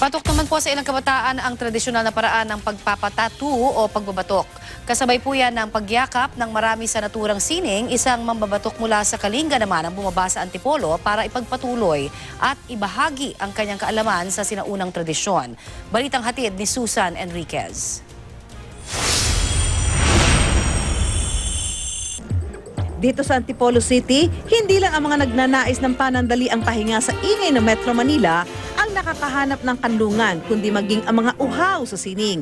Patok naman po sa ilang kabataan ang tradisyonal na paraan ng pagpapatattoo o pagbabatok. Kasabay po yan ng pagyakap ng marami sa naturang sining, isang mambabatok mula sa Kalinga naman ang bumaba sa Antipolo para ipagpatuloy at ibahagi ang kanyang kaalaman sa sinaunang tradisyon. Balitang hatid ni Susan Enriquez. Dito sa Antipolo City, hindi lang ang mga nagnanais ng panandali ang pahinga sa ingay ng Metro Manila ang nakakahanap ng kanlungan, kundi maging ang mga uhaw sa sining.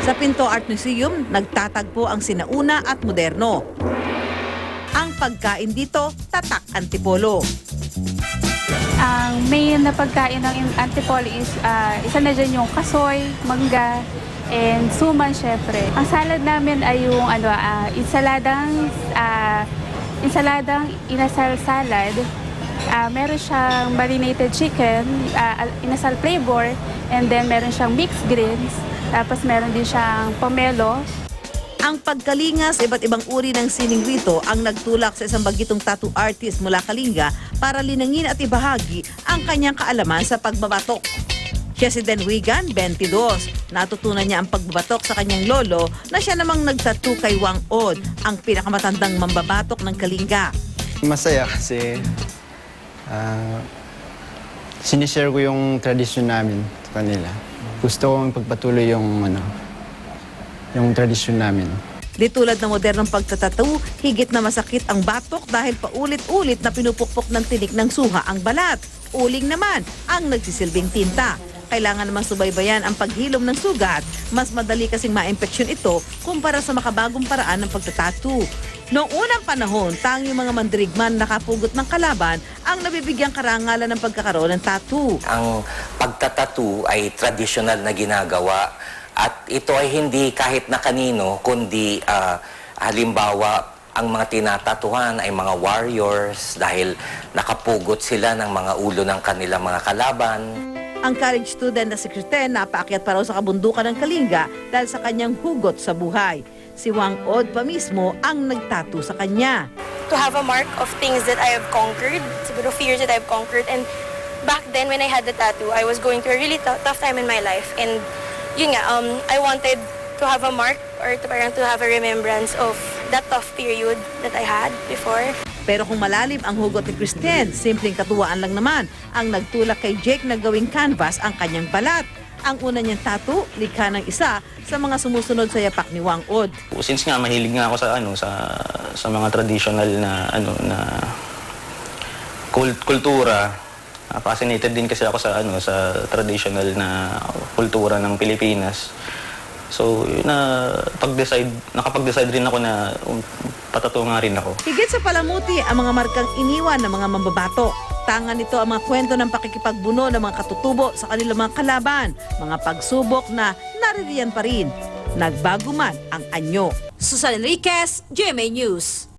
Sa Pinto Art Museum, nagtatagpo ang sinauna at moderno. Ang pagkain dito, tatak Antipolo. Ang main na pagkain ng Antipolo is isa na dyan yung kasoy, mangga, and suman syempre. Ang salad namin ay yung insaladang inasal salad. Meron siyang marinated chicken, inasal flavor, and then meron siyang mixed greens. Tapos meron din siyang pomelo. Ang pagkalinga sa iba't ibang uri ng sining rito ang nagtulak sa isang bagitong tattoo artist mula Kalinga para linangin at ibahagi ang kanyang kaalaman sa pagbabatok. Siya si Den Wigan, 22. Natutunan niya ang pagbabatok sa kanyang lolo na siya namang nagtattoo kay Wang Od, ang pinakamatandang mambabatok ng Kalinga. Masaya kasi sinishare ko yung tradisyon namin sa kanila. Gusto kong pagpatuloy yung tradisyon namin. Di tulad ng modernong pagtatattoo, higit na masakit ang batok dahil paulit-ulit na pinupukpok ng tinik ng suha ang balat. Uling naman ang nagsisilbing tinta. Kailangan namang subaybayan ang paghilom ng sugat. Mas madali kasing ma-infeksyon ito kumpara sa makabagong paraan ng pagtatattoo. Noong unang panahon, tanging mga mandirigman nakapugot ng kalaban ang nabibigyang karangalan ng pagkakaroon ng tattoo. Ang pagtatattoo ay tradisyonal na ginagawa at ito ay hindi kahit na kanino, kundi halimbawa ang mga tinatatuhan ay mga warriors dahil nakapugot sila ng mga ulo ng kanilang mga kalaban. Ang college student na si Kristen napaakyat pa raw sa kabundukan ng Kalinga dahil sa kanyang hugot sa buhay. Si Wang Od pa mismo ang nagtattoo sa kanya. To have a mark of things that I have conquered, siguro fears that I've conquered. And back then when I had the tattoo, I was going through a really tough time in my life. And yun nga, I wanted to have a mark or to have a remembrance of that tough period that I had before. Pero kung malalim ang hugot ni Kristen, simpleng katuwaan lang naman ang nagtulak kay Jake na gawing canvas ang kanyang balat. Ang una niyang tattoo, likha ng isa sa mga sumusunod sa yapak ni Wang Od. Since nga mahilig nga ako sa mga traditional na kultura, fascinated din kasi ako sa traditional na kultura ng Pilipinas. So, nakapag-decide rin ako na patato nga rin ako. Higit sa palamuti ang mga markang iniwan ng mga mambabato. Tangan nito ang mga kwento ng pakikipagbuno ng mga katutubo sa kanilang mga kalaban, mga pagsubok na naririyan pa rin. Nagbago man ang anyo. Susan Enriquez, GMA News.